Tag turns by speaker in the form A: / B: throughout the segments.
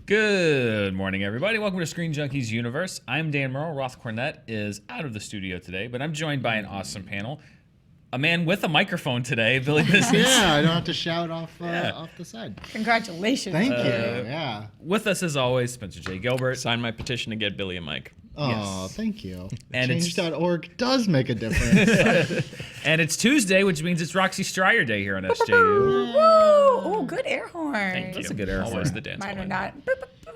A: Good morning, everybody. Welcome to ScreenJunkies Universe. I'm Dan Murrell. Roth Cornett is out of the studio today, but I'm joined by an awesome panel. A man with a microphone today, Billy Business.
B: Yeah, I don't have to shout off the side.
C: Congratulations.
B: Thank you. Yeah.
A: With us, as always, Spencer J. Gilbert.
D: Sign my petition to get Billy a mic.
B: Oh, thank you.
A: And
B: Change.org does make a difference.
A: And it's Tuesday, which means it's Roxy Striar Day here on SJU.
C: Woo! Oh, good air horn.
D: Thank you.
A: That's a good air
D: Always
A: horn.
D: the dance.
C: Mine are not. Boom, boom,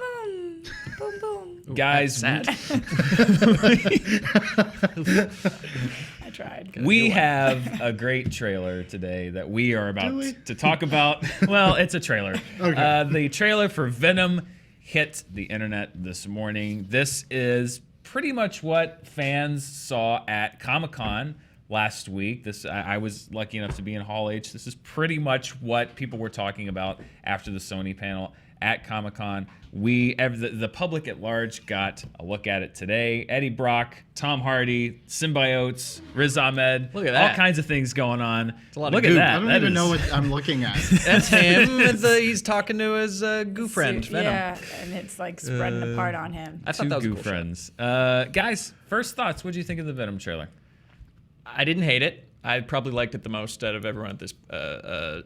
C: boom, boom.
D: Ooh,
A: Guys,
D: that's
C: I tried.
A: we have a great trailer today that we are about to talk about. Well, it's a trailer.
B: Okay.
A: The trailer for Venom hit the internet this morning. This is pretty much what fans saw at Comic-Con last week. I was lucky enough to be in Hall H. This is pretty much what people were talking about after the Sony panel at Comic-Con. The public at large got a look at it today. Eddie Brock, Tom Hardy, symbiotes, Riz Ahmed,
D: Look at that.
A: all kinds of things going on.
D: It's a lot of
A: Look at
D: goo.
A: that.
B: I don't
A: That
B: even
A: is-
B: know what I'm looking at.
D: That's him. He's talking to his goo friend, Venom.
C: Yeah, and it's like spreading apart on him.
D: I thought
A: Two
D: that was a
A: goo
D: cool shot.
A: friends. Guys, first thoughts. What do you think of the Venom trailer?
D: I didn't hate it. I probably liked it the most out of everyone at this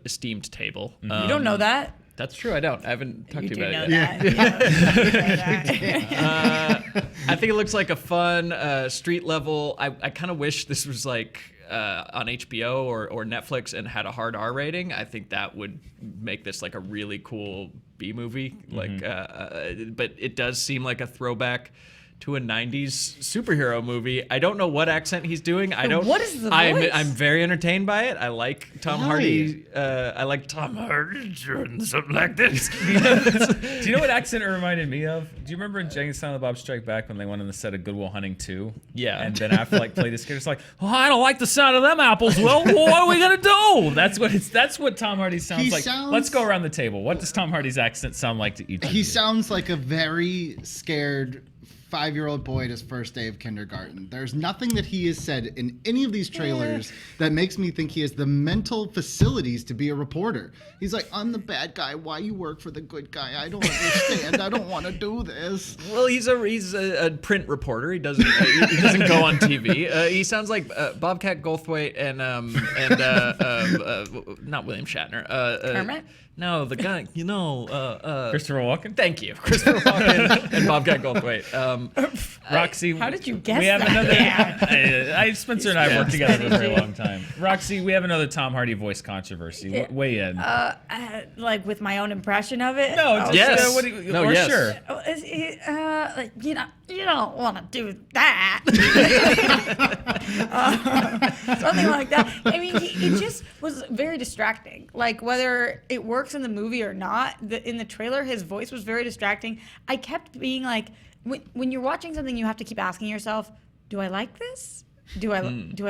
D: esteemed table.
C: You don't know that?
D: That's true. I don't. I haven't talked
C: You
D: to you
C: do know
D: about it yet.
C: that. Yeah.
D: I think it looks like a fun street level. I kind of wish this was like on HBO or Netflix and had a hard R rating. I think that would make this like a really cool B movie. Like, but it does seem like a throwback to a 90s superhero movie. I don't know what accent he's doing. I don't.
C: What is the voice?
D: I'm very entertained by it. I like Tom Hardy. I like Tom Hardy doing something like this.
A: Do you know what accent it reminded me of? Do you remember in Jane Silent Bob Strike Back when they went on the set of Good Will Hunting 2?
D: Yeah.
A: And Ben Affleck played this character. It's like, oh, I don't like the sound of them apples. Well, what are we gonna do? That's what Tom Hardy sounds
B: He
A: like.
B: sounds-
A: Let's go around the table. What does Tom Hardy's accent sound like to each of
B: He
A: you?
B: sounds like a very scared 5-year-old boy at his first day of kindergarten. There's nothing that he has said in any of these trailers that makes me think he has the mental facilities to be a reporter. He's like, I'm the bad guy. Why you work for the good guy? I don't understand. I don't want to do this.
D: Well, he's a print reporter. He doesn't go on TV. He sounds like Bobcat Goldthwait and not William Shatner.
C: Kermit?
D: No, the guy.
A: Christopher Walken?
D: Thank you, Christopher Walken and Bobcat Goldthwait.
A: Roxy.
C: How did you guess
A: we have
C: that?
A: another. Spencer and I have worked together for a very
C: strategy.
A: long time. Roxy, we have another Tom Hardy voice controversy. Weigh in.
C: Like with my own impression of it?
A: No, just,
D: yes.
A: what do you,
D: No,
A: or
D: yes.
A: sure.
C: Oh, like, you don't want to do that. Something like that. I mean, it just was very distracting. Like, whether it works in the movie or not, in the trailer, his voice was very distracting. I kept being like, when you're watching something, you have to keep asking yourself, do I like this? Do I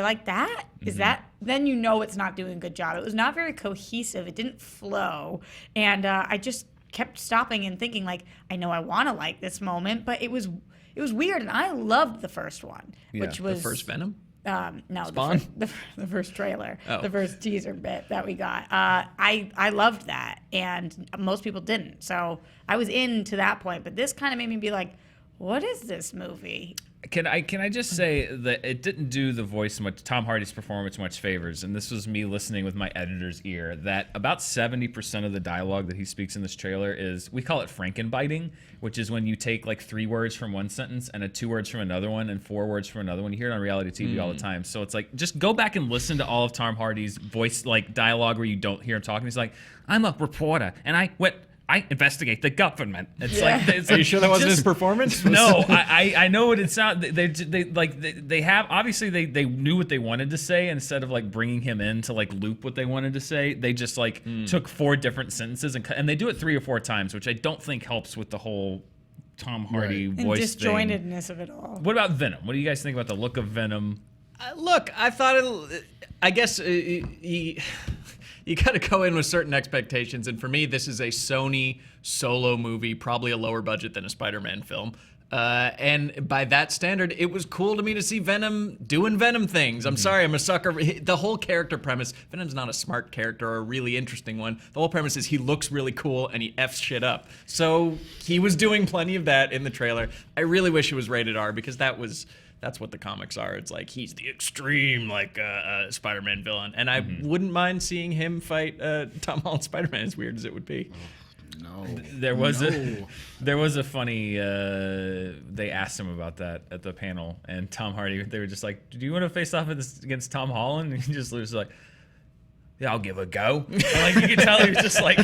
C: like that? Is that, then you know it's not doing a good job. It was not very cohesive. It didn't flow. And I just kept stopping and thinking, like, I know I want to like this moment, but it was weird. And I loved the first one, which was
D: The first Venom.
C: no,
D: Spawn?
C: the first trailer,
D: Oh.
C: the first teaser bit that we got. I loved that, and most people didn't. So I was into that point, but this kind of made me be like, what is this movie?
A: Can I just say that it didn't do the voice much, Tom Hardy's performance much favors, and this was me listening with my editor's ear, that about 70% of the dialogue that he speaks in this trailer is, we call it frankenbiting, which is when you take like 3 words from one sentence and 2 words from another one and 4 words from another one. You hear it on reality TV all the time. So it's like, just go back and listen to all of Tom Hardy's voice, like dialogue where you don't hear him talking. He's like, I'm a reporter and I investigate the government. It's like,
D: Are you sure that wasn't his performance?
A: No, I know what it sounds. They have, obviously they knew what they wanted to say. Instead of like bringing him in to like loop what they wanted to say, they just like took 4 different sentences and they do it 3 or 4 times, which I don't think helps with the whole Tom Hardy
C: And
A: voice thing.
C: disjointedness of it all.
A: What about Venom? What do you guys think about the look of Venom?
D: Look, I thought I guess you got to go in with certain expectations, and for me, this is a Sony solo movie, probably a lower budget than a Spider-Man film. And by that standard, it was cool to me to see Venom doing Venom things. I'm sorry, I'm a sucker. The whole character premise, Venom's not a smart character or a really interesting one. The whole premise is he looks really cool and he F's shit up. So he was doing plenty of that in the trailer. I really wish it was rated R because that's what the comics are. It's like he's the extreme Spider-Man villain. And I wouldn't mind seeing him fight Tom Holland Spider-Man, as weird as it would be.
B: No.
A: There was a funny. They asked him about that at the panel, and Tom Hardy. They were just like, "Do you want to face off against Tom Holland?" And he just was like, "Yeah, I'll give it a go." And like you can tell, he's just like,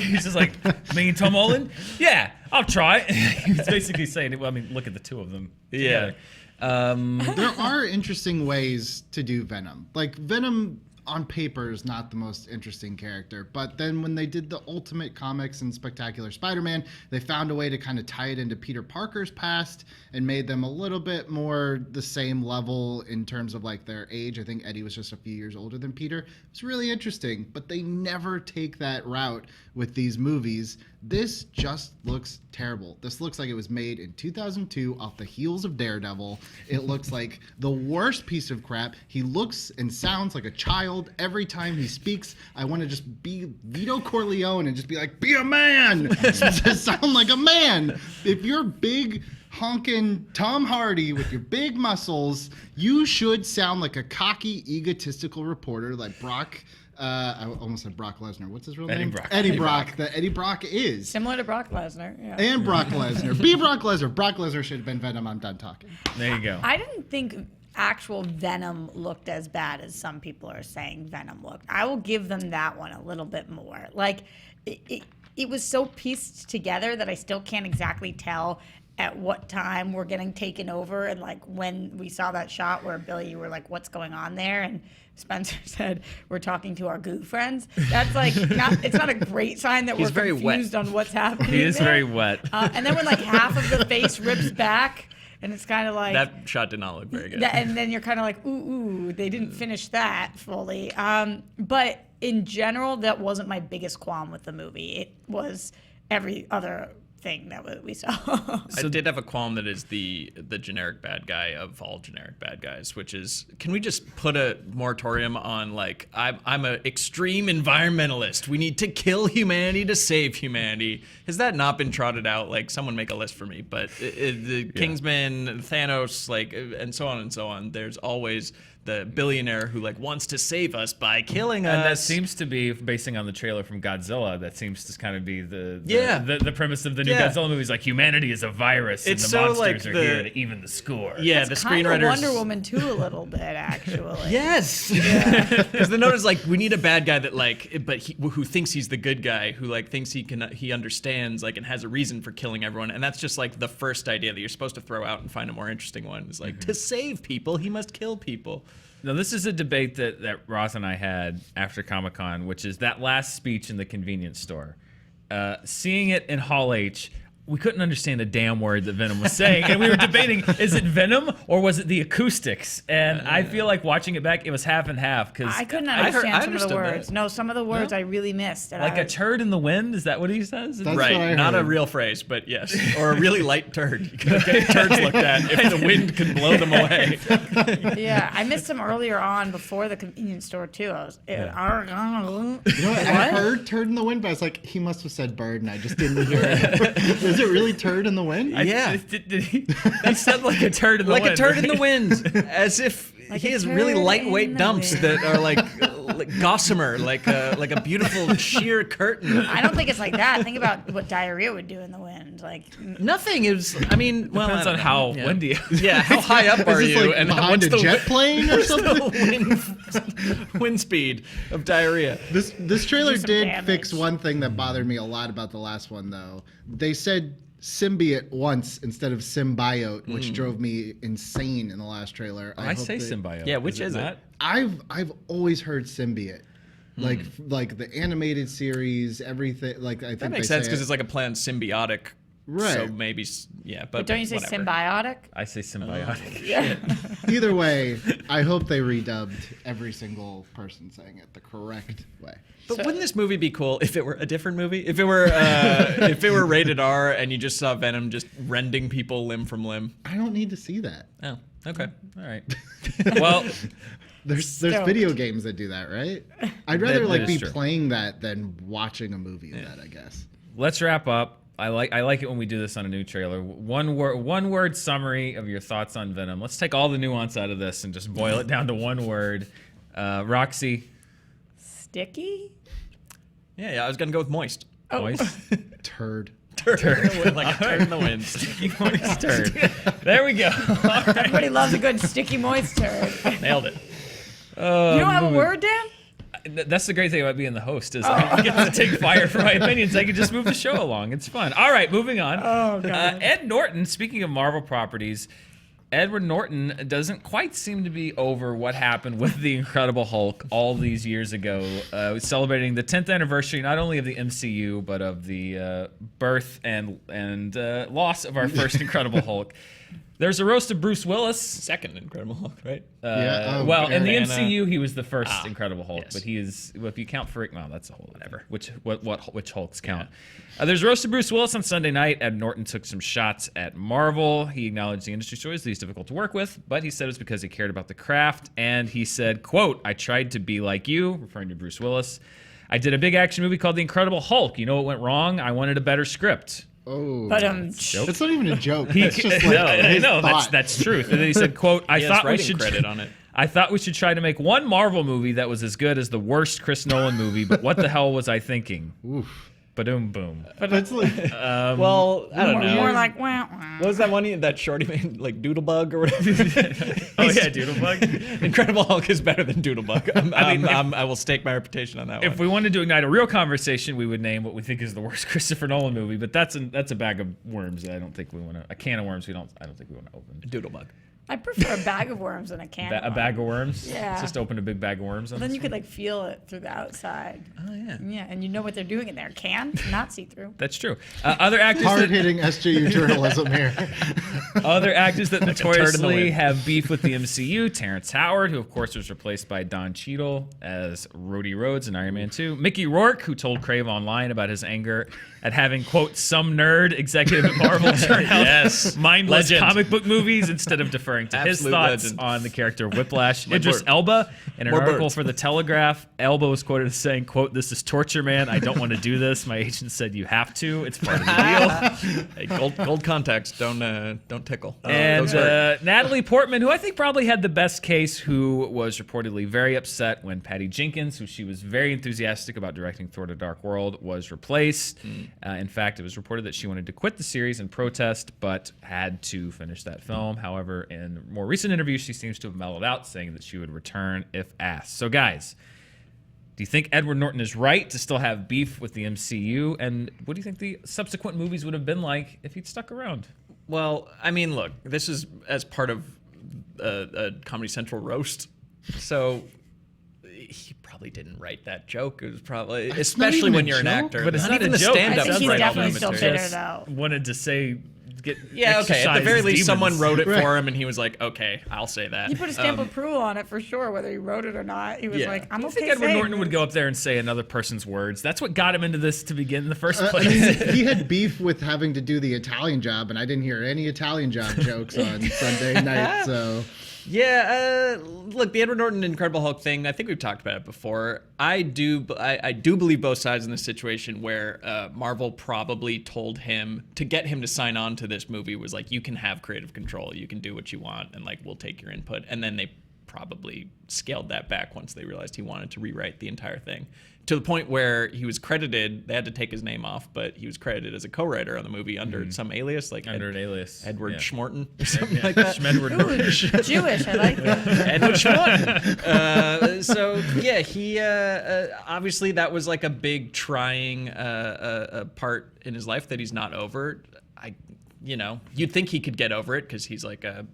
A: "Me and Tom Holland? Yeah, I'll try." He was basically saying, "Well, I mean, look at the two of them together."
B: There are interesting ways to do Venom. Like Venom on paper is not the most interesting character, but then when they did the Ultimate Comics and Spectacular Spider-Man, they found a way to kind of tie it into Peter Parker's past and made them a little bit more the same level in terms of like their age. I think Eddie was just a few years older than Peter. It's really interesting, but they never take that route with these movies. This just looks terrible. This looks like it was made in 2002 off the heels of Daredevil. It looks like the worst piece of crap. He looks and sounds like a child every time he speaks. I want to just be Vito Corleone and just be like, be a man! Just sound like a man! If you're big, honking Tom Hardy with your big muscles, you should sound like a cocky, egotistical reporter like Brock. I almost said Brock Lesnar. What's his real name? Eddie Brock. That Eddie Brock is.
C: Similar to Brock Lesnar. Yeah.
B: And Brock Lesnar. Be Brock Lesnar. Brock Lesnar should have been Venom. I'm done talking.
A: There you go.
C: I didn't think actual Venom looked as bad as some people are saying Venom looked. I will give them that one a little bit more. Like, it was so pieced together that I still can't exactly tell at what time we're getting taken over. And like when we saw that shot where Billy, you were like, what's going on there? And Spencer said, we're talking to our goo friends. That's like, it's not a great sign that we're confused on what's happening.
A: He is
C: there.
A: very wet.
C: And then when like half of the face rips back, and it's kind of like...
D: That shot did not look very good.
C: And then you're kind of like, ooh, they didn't finish that fully. But in general, that wasn't my biggest qualm with the movie. It was every other thing that we saw.
D: I did have a qualm that is the generic bad guy of all generic bad guys, which is, can we just put a moratorium on like, I'm an extreme environmentalist. We need to kill humanity to save humanity. Has that not been trotted out? Like, someone make a list for me. But the Kingsman, Thanos, like, and so on and so on. There's always the billionaire who like wants to save us by killing us.
A: And that seems to be, basing on the trailer from Godzilla, that seems to kind of be the premise of the new Godzilla movies. Like, humanity is a virus, and the monsters are here to even the score.
D: Yeah,
C: That's
D: the
C: kind of
D: screenwriters.
C: Wonder Woman too, a little bit actually.
D: Yes, because the note is like, we need a bad guy that like, but who thinks he's the good guy, who like thinks he understands like and has a reason for killing everyone, and that's just like the first idea that you're supposed to throw out and find a more interesting one. Is like, to save people, he must kill people.
A: Now, this is a debate that Ross and I had after Comic-Con, which is that last speech in the convenience store. Seeing it in Hall H, we couldn't understand a damn word that Venom was saying, and we were debating, is it Venom or was it the acoustics? And I feel like watching it back, it was half and half. Cause
C: I couldn't understand some of the words.
D: That.
C: No, some of the words I really missed.
A: Like a turd in the wind? Is that what he says?
B: That's
D: right, not a real phrase, but yes. Or a really light turd. You can get turds looked at if the wind can blow them away.
C: Yeah, I missed them earlier on before the convenience store too. I was,
B: You know what? I heard turd in the wind, but I was like, he must have said bird, and I just didn't hear it. Is it really turd in the wind?
A: Did he said like a turd in the wind.
D: Like a turd in the wind. As if
C: Like
D: he
C: a
D: has really
C: turd
D: lightweight
C: in the
D: dumps
C: wind.
D: that are like gossamer, like a beautiful sheer curtain.
C: I don't think it's like that. Think about what diarrhea would do in the wind. Like
D: Nothing is. I mean, well,
A: Depends
D: I
A: on
D: don't
A: how
D: know.
A: windy.
D: Yeah, how high up are
B: Is this
D: you,
B: like
D: and
B: behind
D: what's
B: a
D: the
B: jet plane or
D: what's
B: something?
D: the wind speed of diarrhea?
B: This trailer
C: some
B: did
C: damage.
B: fix one thing that bothered me a lot about the last one, though. They said symbiote once instead of symbiote, which drove me insane in the last trailer.
A: I
B: hope
A: say
B: that-
A: symbiote.
D: Yeah, which is it?
A: not?
B: I've always heard symbiote. Like the animated series, everything. Like I think
D: That makes
B: they
D: sense
B: say
D: because
B: it.
D: it's like a play on symbiotic.
B: Right.
D: So maybe, yeah, but
C: don't you say
D: whatever.
C: symbiotic?
A: I say symbiotic.
B: Either way, I hope they redubbed every single person saying it the correct way.
D: But wouldn't this movie be cool if it were a different movie? If it were rated R and you just saw Venom just rending people limb from limb?
B: I don't need to see that.
D: Oh, okay.
A: All right. Well,
B: There's
C: Stoked.
B: video games that do that, right? I'd rather
A: That
B: like
A: is
B: be
A: true.
B: playing that than watching a movie of that, I guess.
A: let's wrap up. I like it when we do this on a new trailer. One word summary of your thoughts on Venom. Let's take all the nuance out of this and just boil it down to one word. Roxy.
C: Sticky?
D: Yeah, I was gonna go with moist.
C: Oh.
A: Moist.
B: Turd.
D: Turd. Like a turd in the wind.
A: Sticky moist turd. There we go. All right.
C: Everybody loves a good sticky moist turd.
D: Nailed it.
C: You don't have a word, Dan?
A: That's the great thing about being the host is I get to take fire for my opinions. I can just move the show along. It's fun. All right, moving on.
C: Oh, God.
A: Ed Norton, speaking of Marvel properties, Edward Norton doesn't quite seem to be over what happened with the Incredible Hulk all these years ago, celebrating the 10th anniversary not only of the MCU but of the birth and loss of our first Incredible Hulk. There's a roast of Bruce Willis.
D: Second Incredible Hulk, right?
B: Yeah,
A: Well, in the
D: and,
A: MCU, he was the first Incredible Hulk,
D: yes.
A: but he is. Well, if you count for well, that's a whole whatever. Which Hulks count? There's a roast of Bruce Willis on Sunday night. Ed Norton took some shots at Marvel. He acknowledged the industry choice that he's difficult to work with, but he said it was because he cared about the craft. And he said, "quote I tried to be like you," referring to Bruce Willis. "I did a big action movie called The Incredible Hulk. You know what went wrong? I wanted a better script."
B: Oh.
C: But
B: It's not even a joke.
A: He,
B: It's just like
A: I
B: his
A: know
B: thought.
A: that's truth. And then he said, "quote I
D: He has
A: thought we
D: writing
A: should
D: credit on it.
A: I thought we should try to make one Marvel movie that was as good as the worst Chris Nolan movie, but what the hell was I thinking?"
B: Oof.
A: Ba-doom boom.
B: But it's like,
D: Well, I don't know.
C: more like, wah, wah.
D: What was that one that Shorty made, like Doodlebug or whatever?
A: Oh yeah, Doodlebug.
D: Incredible Hulk is better than Doodlebug. I will stake my reputation on that
A: If
D: one.
A: we wanted to ignite a real conversation, we would name what we think is the worst Christopher Nolan movie. But that's a bag of worms. That I don't think we want to. A can of worms. I don't think we want to open.
D: Doodlebug.
C: I prefer a bag of worms than a can.
A: A bag of worms.
C: Yeah.
A: Just open a big bag of worms. On
C: Then
A: this
C: you could
A: one?
C: like feel it through the outside.
D: Oh yeah.
C: Yeah, and you know what they're doing in there. Can, not see through.
A: That's true. Other actors. that-
B: hard-hitting SJU journalism here.
A: Other actors that
D: turd in the
A: notoriously
D: wind.
A: have beef with the MCU: Terrence Howard, who of course was replaced by Don Cheadle as Rhodey Rhodes in Iron Man 2. Mickey Rourke, who told Crave Online about his anger at having, quote, some nerd executive at Marvel turn out
D: Yes.
A: mindless
D: Legend.
A: comic book movies instead of deferring to his
D: Absolute
A: thoughts
D: legend.
A: on the character of Whiplash.
D: My
A: Idris
D: bird.
A: Elba, in an
D: More
A: article
D: birds.
A: for The Telegraph, Elba was quoted as saying, quote, "This is torture, man. I don't want to do this. My agent said you have to. It's part of the deal."
D: Hey, gold contacts don't tickle.
A: And
D: Those hurt.
A: Natalie Portman, who I think probably had the best case, who was reportedly very upset when Patty Jenkins, who she was very enthusiastic about directing Thor: The Dark World, was replaced. In fact, it was reported that she wanted to quit the series in protest, but had to finish that film. However, in more recent interviews, she seems to have mellowed out, saying that she would return if asked. So, guys, do you think Edward Norton is right to still have beef with the MCU? And what do you think the subsequent movies would have been like if he'd stuck around?
D: Well, I mean, look, this is as part of a Comedy Central roast, so he probably didn't write that joke. It was probably, especially
B: even
D: when
B: a
D: you're an
B: joke.
D: actor.
A: But it's not
D: even
A: a
D: the
A: joke.
D: stand-up.
C: I think he's
D: write all
C: definitely
D: that
C: still
D: material.
C: bitter, though.
A: Wanted to say, get
D: Yeah, okay. At the
A: exercise
D: very
A: his
D: least, someone
A: demons.
D: wrote it
B: Right.
D: for him, and he was like, "Okay, I'll say that."
C: He put a stamp of approval on it for sure, whether he wrote it or not. He was
D: Yeah.
C: like, I'm
A: I
C: okay
A: think Edward
C: saying
A: Norton would
C: this.
A: go up there and say another person's words. That's what got him into this to begin in the first
B: I
A: place.
B: mean, he had beef with having to do the Italian job, and I didn't hear any Italian job jokes on Sunday night. So
D: Yeah, look, the Edward Norton Incredible Hulk thing, I think we've talked about it before. I do believe both sides in this situation where Marvel probably told him to get him to sign on to this movie was like, you can have creative control, you can do what you want, and like, we'll take your input. And then they probably scaled that back once they realized he wanted to rewrite the entire thing. To the point where he was credited, they had to take his name off, but he was credited as a co-writer on the movie under some alias, like
A: Under an alias.
D: Edward
A: Yeah.
D: Schmorton or something like that.
A: Schmedward
C: Ooh, Jewish, I like that.
D: Edward Schmorton. So yeah, he obviously that was like a big trying part in his life that he's not over. You'd think he could get over it because he's like a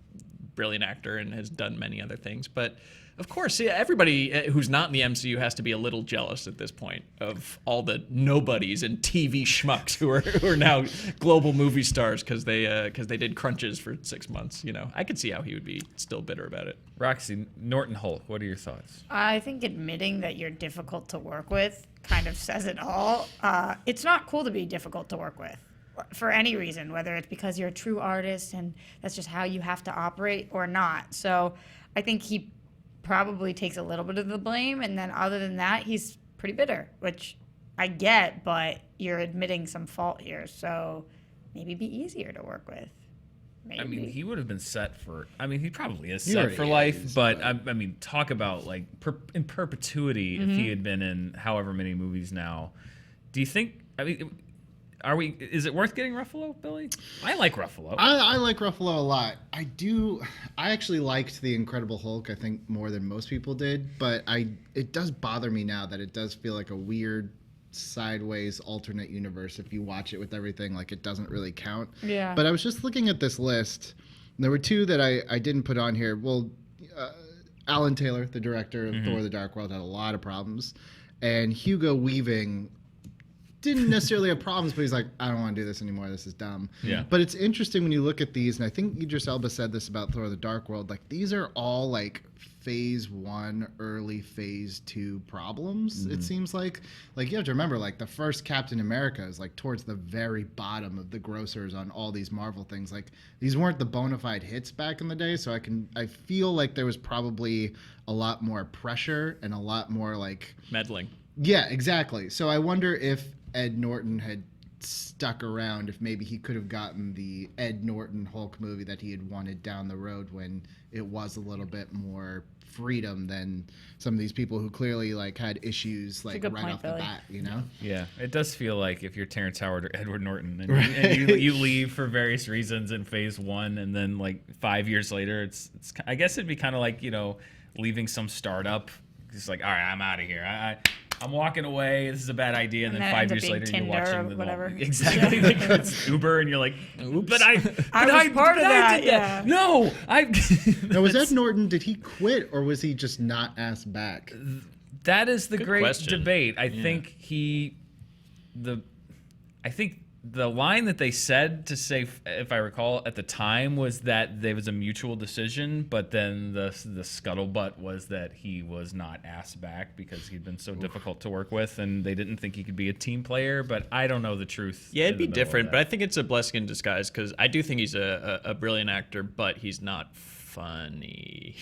D: brilliant actor and has done many other things. But of course, yeah, everybody who's not in the MCU has to be a little jealous at this point of all the nobodies and TV schmucks who are now global movie stars because they did crunches for 6 months. You know, I could see how he would be still bitter about it.
A: Roxy, Norton Hulk, what are your thoughts?
C: I think admitting that you're difficult to work with kind of says it all. It's not cool to be difficult to work with for any reason, whether it's because you're a true artist and that's just how you have to operate or not. So I think he probably takes a little bit of the blame, and then other than that, he's pretty bitter, which I get, but you're admitting some fault here, so maybe be easier to work with. Maybe.
A: I mean, he would have been set for. I mean, he probably is
B: He
A: set
B: already
A: for life.
B: is,
A: But I mean, talk about like in perpetuity if he had been in however many movies now. Do you think? I mean, are we? Is it worth getting Ruffalo, Billy? I like Ruffalo.
B: I like Ruffalo a lot. I actually liked The Incredible Hulk, I think, more than most people did. But it does bother me now that it does feel like a weird sideways alternate universe. If you watch it with everything, like, it doesn't really count.
C: Yeah.
B: But I was just looking at this list. And there were two that I didn't put on here. Well, Alan Taylor, the director of Thor: The Dark World, had a lot of problems. And Hugo Weaving didn't necessarily have problems, but he's like, I don't want to do this anymore. This is dumb.
A: Yeah.
B: But it's interesting when you look at these, and I think Idris Elba said this about Thor: The Dark World. Like, these are all like phase 1, early phase 2 problems. It seems like you have to remember, like, the first Captain America is like towards the very bottom of the grossers on all these Marvel things. Like, these weren't the bona fide hits back in the day, so I feel like there was probably a lot more pressure and a lot more like
D: Meddling.
B: Yeah, exactly. So I wonder if Ed Norton had stuck around, if maybe he could have gotten the Ed Norton Hulk movie that he had wanted down the road when it was a little bit more freedom than some of these people who clearly like had issues like right off the bat, you know?
A: Yeah, it does feel like if you're Terrence Howard or Edward Norton and you leave for various reasons in phase 1 and then like 5 years later, it's I guess it'd be kind of like, you know, leaving some startup. It's like, all right, I'm out of here. I'm walking away. This is a bad idea. And then 5 years later, you're watching the
C: whatever.
A: Exactly. Like, it's Uber, and you're like, oops. But I
C: was part of that. Yeah.
A: No,
B: Now, was Ed Norton? Did he quit, or was he just not asked back?
A: That is the
D: Good
A: great
D: question.
A: debate. I think the line that they said to say, if I recall, at the time was that there was a mutual decision, but then the scuttlebutt was that he was not asked back because he'd been so difficult to work with, and they didn't think he could be a team player. But I don't know the truth.
D: Yeah, it'd be different, but I think it's a blessing in disguise because I do think he's a brilliant actor, but he's not funny.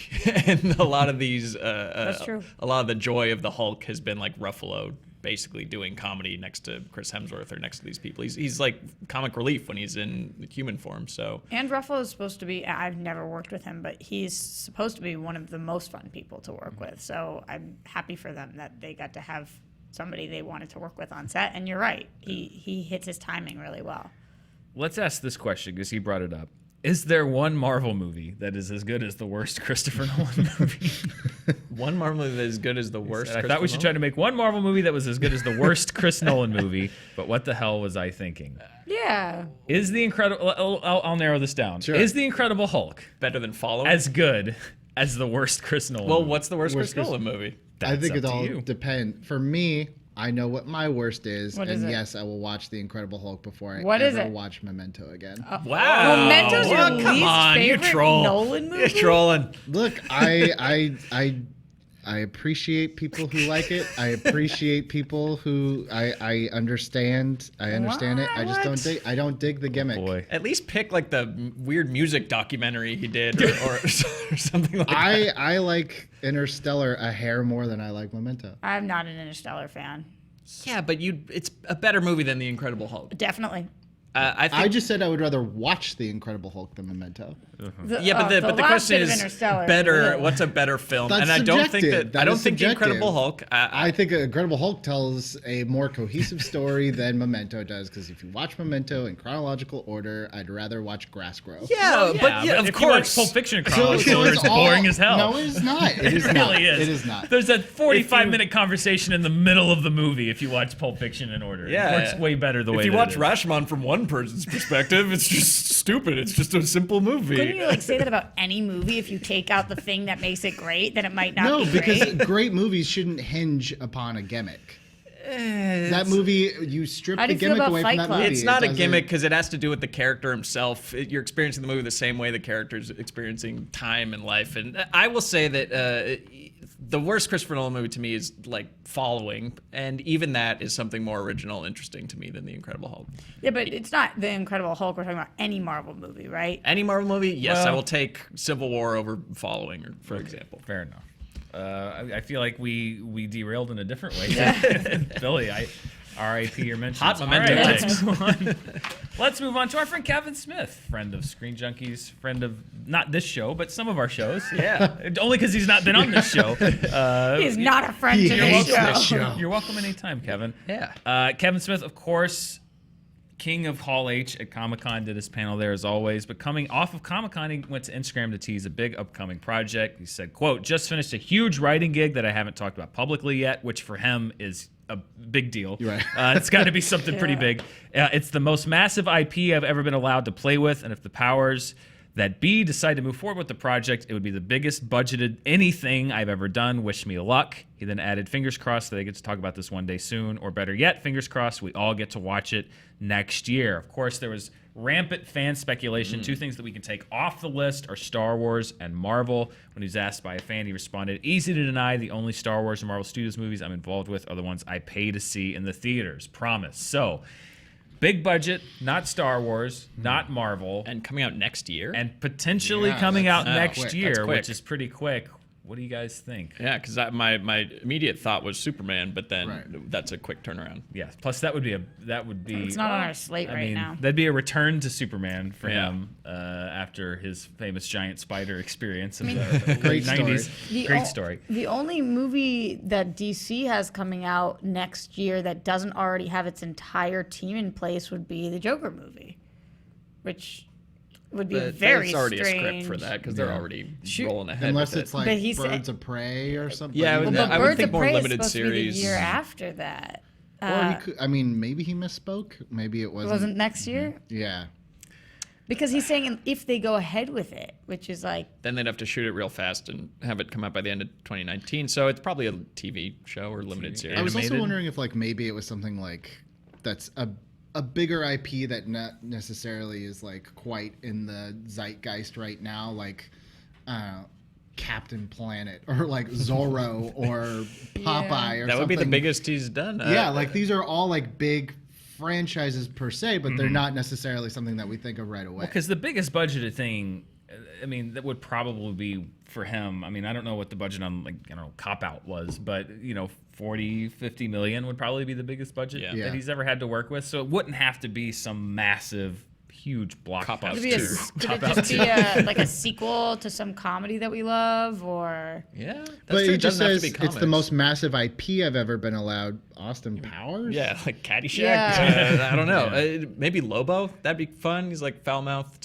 D: And a lot of these,
C: That's true.
D: A lot of the joy of the Hulk has been like Ruffalo basically doing comedy next to Chris Hemsworth or next to these people. He's like comic relief when he's in human form. So
C: And Ruffalo is supposed to be, I've never worked with him, but he's supposed to be one of the most fun people to work with. So I'm happy for them that they got to have somebody they wanted to work with on set. And you're right, he hits his timing really well.
A: Let's ask this question because he brought it up. Is there one Marvel movie that is as good as the worst Christopher Nolan movie?
D: one Marvel movie that is good as the worst.
A: I thought we should try to make one Marvel movie that was as good as the worst Chris Nolan movie, but what the hell was I thinking?
C: Yeah.
A: Is the Incredible... I'll narrow this down.
B: Sure.
A: Is the Incredible Hulk
D: better than Following.
A: as good as the worst Chris Nolan
D: Well,
A: movie?
D: what's the worst
B: Worst
D: Chris Nolan movie?
B: I think
A: That's
B: it
A: up to
B: all
A: you.
B: depends. For me, I know what my worst is,
C: What
B: and
C: is it?
B: yes, I will watch The Incredible Hulk before I
C: What is
B: ever
C: it?
B: watch Memento again.
D: Wow.
C: Memento's your
D: Well, come
C: least
D: on, you
C: favorite
D: troll.
C: Nolan movie?
D: You're trolling.
B: Look, I appreciate people who like it. I appreciate people who I understand. I understand it. I just
C: What?
B: don't dig. I don't dig the gimmick.
A: Boy.
D: At least pick like the weird music documentary he did or something like that.
B: I like Interstellar a hair more than I like Memento.
C: I'm not an Interstellar fan.
D: Yeah, but it's a better movie than The Incredible Hulk.
C: Definitely.
D: I think
B: I just said I would rather watch The Incredible Hulk than Memento.
D: yeah, but the
C: last
D: question
C: bit of
D: is
C: Interstellar
D: better.
C: ugh.
D: What's a better film?
B: That's
D: and I don't think
B: subjective.
D: that I
B: That
D: don't
B: is
D: think The Incredible
B: subjective.
D: Hulk.
B: I think Incredible Hulk tells a more cohesive story than Memento does, because if you watch Memento in chronological order, I'd rather watch grass grow.
D: yeah, but of
A: if you watch
D: course.
A: Pulp Fiction in
B: So
A: chronological order, it's
B: all-
A: boring as hell.
B: No, it is not. It is
A: It
B: not.
A: really is.
B: It is not.
A: There's a 45-minute conversation in the middle of the movie if you watch Pulp Fiction in order.
D: Yeah.
A: It works way better the way
D: If you
A: that
D: watch
A: it is.
D: Rashomon from one one person's perspective. It's just stupid. It's just a simple movie.
C: Couldn't you like say that about any movie? If you take out the thing that makes it great, then it might not be
B: because
C: great.
B: great movies shouldn't hinge upon a gimmick. That movie, you strip
C: How do
B: the
C: you feel
B: gimmick
C: about
B: away
C: Fight
B: from that
C: Club?
B: movie.
D: It's
B: It
D: not a
B: doesn't-
D: gimmick because it has to do with the character himself. You're experiencing the movie the same way the character's experiencing time and life. And I will say that the worst Christopher Nolan movie to me is like Following, and even that is something more original and interesting to me than The Incredible Hulk.
C: Yeah, but it's not The Incredible Hulk. We're talking about any Marvel movie, right?
D: Any Marvel movie, yes, I
A: Well-
D: will take Civil War over Following, for example.
A: Fair enough. I feel like we derailed in a different way. Billy, R.I.P. your mentions.
D: Hot momentum
A: All right,
D: takes.
A: let's move on. Let's move on to our friend Kevin Smith, friend of Screen Junkies, friend of not this show, but some of our shows.
D: Yeah.
A: Only because he's not been on this show.
C: He's not a friend
B: He
C: to
B: hates
C: this show.
B: this show.
A: You're welcome anytime, Kevin.
D: Yeah.
A: Kevin Smith, of course, king of Hall H at Comic-Con, did his panel there as always. But coming off of Comic-Con, he went to Instagram to tease a big upcoming project. He said, quote, just finished a huge writing gig that I haven't talked about publicly yet, which for him is a big deal.
B: You're right.
A: It's got to be something pretty big. It's the most massive IP I've ever been allowed to play with, and if the powers that be decide to move forward with the project, it would be the biggest budgeted anything I've ever done. Wish me luck. He then added, fingers crossed that I get to talk about this one day soon, or better yet, fingers crossed we all get to watch it next year. Of course, there was rampant fan speculation. Two things that we can take off the list are Star Wars and Marvel. When he was asked by a fan, he responded, easy to deny, the only Star Wars and Marvel Studios movies I'm involved with are the ones I pay to see in the theaters. Promise. So, big budget, not Star Wars, not Marvel,
D: And coming out next year.
A: and potentially
B: Yeah,
A: coming out
B: that's
A: next
B: quick.
D: That's
A: year,
D: quick.
A: which is pretty quick. What do you guys think?
D: Yeah, because my immediate thought was Superman, but then
B: Right.
D: that's a quick turnaround.
A: Yeah. Plus, that would be
C: It's not on our slate right now.
A: That'd be a return to Superman for
D: Yeah.
A: him after his famous giant spider experience of
C: mean,
A: the
B: Great
A: late
B: story.
A: 90s. Great story.
C: The only movie that DC has coming out next year that doesn't already have its entire team in place would be the Joker movie, which would be
D: But
C: very
D: there's already
C: strange.
D: a script for that because they're
B: Yeah.
D: already
C: Shoot.
D: rolling ahead.
B: Unless
D: with
B: it's
D: it.
B: like
C: But he said-
B: Birds of Prey or something.
D: Yeah,
C: Well,
D: I
C: but
D: would
C: Birds
D: think
C: of
D: more
C: Prey
D: limited
C: is supposed to be the
D: series.
C: year after that.
B: Or he could, I mean, maybe he misspoke. Maybe it
C: It
B: wasn't.
C: wasn't next year
B: Yeah.
C: because he's saying if they go ahead with it, which is like
D: Then they'd have to shoot it real fast and have it come out by the end of 2019. So it's probably a TV show or limited series.
B: I was also
A: Animated?
B: wondering if like maybe it was something like that's a bigger IP that not necessarily is like quite in the zeitgeist right now, like Captain Planet or like Zorro or Popeye or
D: that would be the
B: something.
D: biggest he's done.
B: Yeah, like these are all like big franchises per se, but they're not necessarily something that we think of right away.
A: Because the biggest budgeted thing, I mean, that would probably be for him. I mean, I don't know what the budget on, like, I don't know, Cop Out was, but, 40, 50 million would probably be the biggest budget
D: Yeah.
B: Yeah.
A: that he's ever had to work with. So it wouldn't have to be some massive, huge
D: Cop Out
A: blockbuster.
C: could it, could it just be like a sequel to some comedy that we love, or
D: yeah, that's
B: But
D: true.
B: it just
D: doesn't have
B: says
D: to be
B: it's the
D: comics.
B: most massive IP I've ever been allowed. Austin Powers?
D: Yeah, like Caddyshack.
C: Yeah.
D: I don't know. Maybe Lobo. That'd be fun. He's like foul-mouthed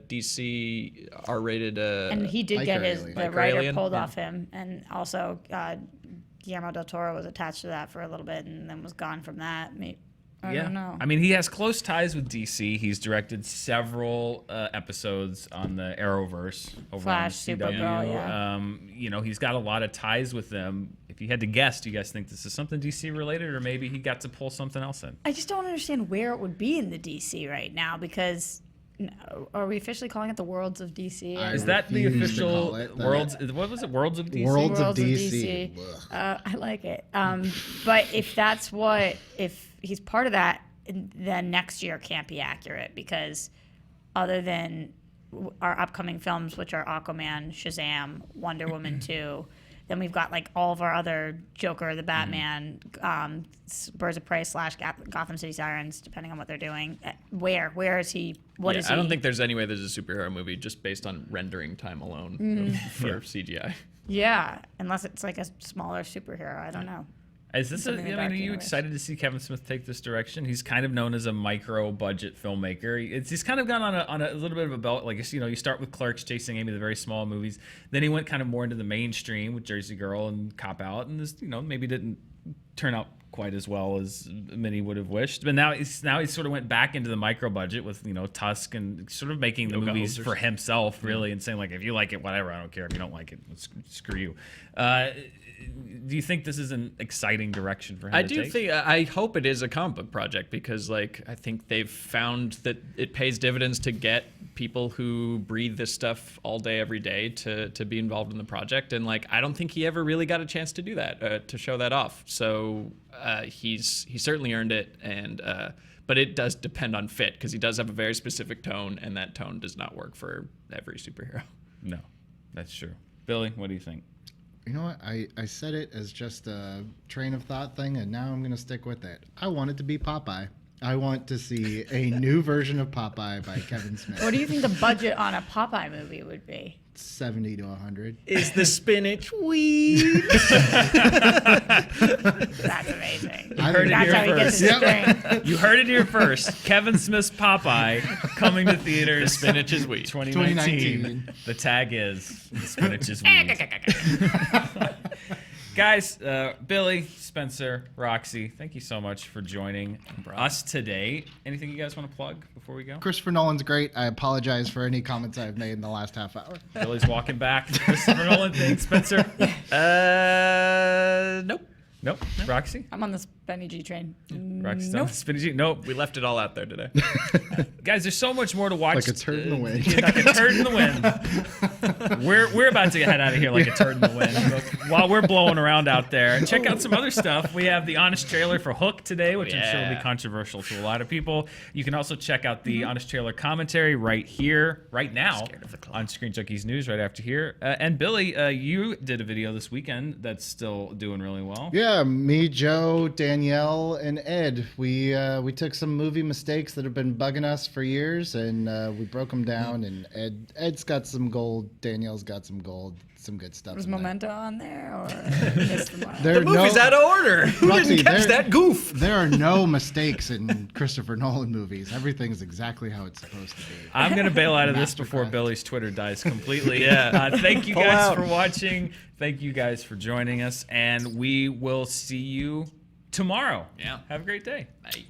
D: DC R-rated.
C: and he did
B: Like
C: get
B: Alien.
C: the
D: Like
C: writer
D: Alien,
C: pulled
D: yeah.
C: off him, and also Guillermo del Toro was attached to that for a little bit, and then was gone from that. I don't know.
A: I mean, he has close ties with DC. He's directed several episodes on the Arrowverse over
C: Flash,
A: on CW.
C: Supergirl, yeah.
A: He's got a lot of ties with them. If you had to guess, do you guys think this is something DC related, or maybe he got to pull something else in?
C: I just don't understand where it would be in the DC right now, because are we officially calling it the Worlds of DC?
B: I
A: Is that the
B: refuse to
A: official
B: call it that.
A: Worlds? What was it? Worlds of DC.
B: Worlds of
C: Worlds of
B: DC.
C: DC. I like it. But if that's if he's part of that, then next year can't be accurate, because other than our upcoming films, which are Aquaman, Shazam, Wonder Woman 2, then we've got like all of our other Joker, the Batman, Birds of Prey / Gotham City Sirens, depending on what they're doing. Where is he? What is he?
D: I don't think there's any way there's a superhero movie just based on rendering time alone for CGI.
C: Yeah, unless it's like a smaller superhero. I don't know.
A: Is this?
C: Something in the
A: Are
C: dark
A: you
C: universe.
A: excited to see Kevin Smith take this direction? He's kind of known as a micro-budget filmmaker. He's kind of gone on a little bit of a belt. Like, you start with Clerks, Chasing Amy, the very small movies. Then he went kind of more into the mainstream with Jersey Girl and Cop Out, and this, maybe didn't turn out quite as well as many would have wished. But now he sort of went back into the micro budget with Tusk and sort of making the movies for himself really, and saying like, if you like it, whatever, I don't care. If you don't like it, screw you. Do you think this is an exciting direction for him?
D: I hope it is a comic book project, because I think they've found that it pays dividends to get people who breathe this stuff all day, every day to be involved in the project. And I don't think he ever really got a chance to do that, to show that off. So he certainly earned it. And but it does depend on fit, because he does have a very specific tone, and that tone does not work for every superhero.
A: No, that's true. Billy, what do you think?
B: You know what? I said it as just a train of thought thing, and now I'm going to stick with it. I want it to be Popeye. I want to see a new version of Popeye by Kevin Smith.
C: What do you think the budget on a Popeye movie would be?
B: 70 to 100.
D: Is the spinach weed?
C: That's amazing.
A: You heard it
C: That's
A: here
C: how he gets
A: first.
C: his drink.
A: You heard it here first. Kevin Smith's Popeye coming to theaters.
D: Spinach is weed.
A: 2019. The tag is the spinach is weed. Guys, Billy, Spencer, Roxy, thank you so much for joining us today. Anything you guys want to plug before we go?
B: Christopher Nolan's great. I apologize for any comments I've made in the last half hour.
A: Billy's walking back. Christopher Nolan, thanks, Spencer.
D: Nope.
A: Nope. Roxy?
C: I'm on the Benny G train.
A: Roxy's
C: Nope.
A: on Spinach. Nope.
D: We left it all out there today.
A: Guys, there's so much more to watch.
B: Like a turd in the wind.
A: Like a turd in the wind. We're about to head out of here like a turd in the wind. While we're blowing around out there, check out some other stuff. We have the Honest Trailer for Hook today, which I'm sure will be controversial to a lot of people. You can also check out the Honest Trailer commentary right here, right now, on Screen Junkies News right after here. And Billy, you did a video this weekend that's still doing really well.
B: Yeah, me, Joe, Danielle, and Ed. We took some movie mistakes that have been bugging us for years, and we broke them down. And Ed's got some gold. Danielle's got some gold. Some good stuff.
C: Was
B: in there.
C: Memento on there, or missed the one?
B: There
D: The
B: are
D: movie's out of order. Who
B: Roxy,
D: didn't catch
B: there-
D: that goof?
B: There are no mistakes in Christopher Nolan movies. Everything is exactly how it's supposed to be.
A: I'm going to bail out of this before
B: Mastercraft.
A: Billy's Twitter dies completely.
D: Yeah.
A: Thank you
D: Pull
A: guys
D: out.
A: for watching. Thank you guys for joining us. And we will see you tomorrow.
D: Yeah.
A: Have a great day.
D: Bye.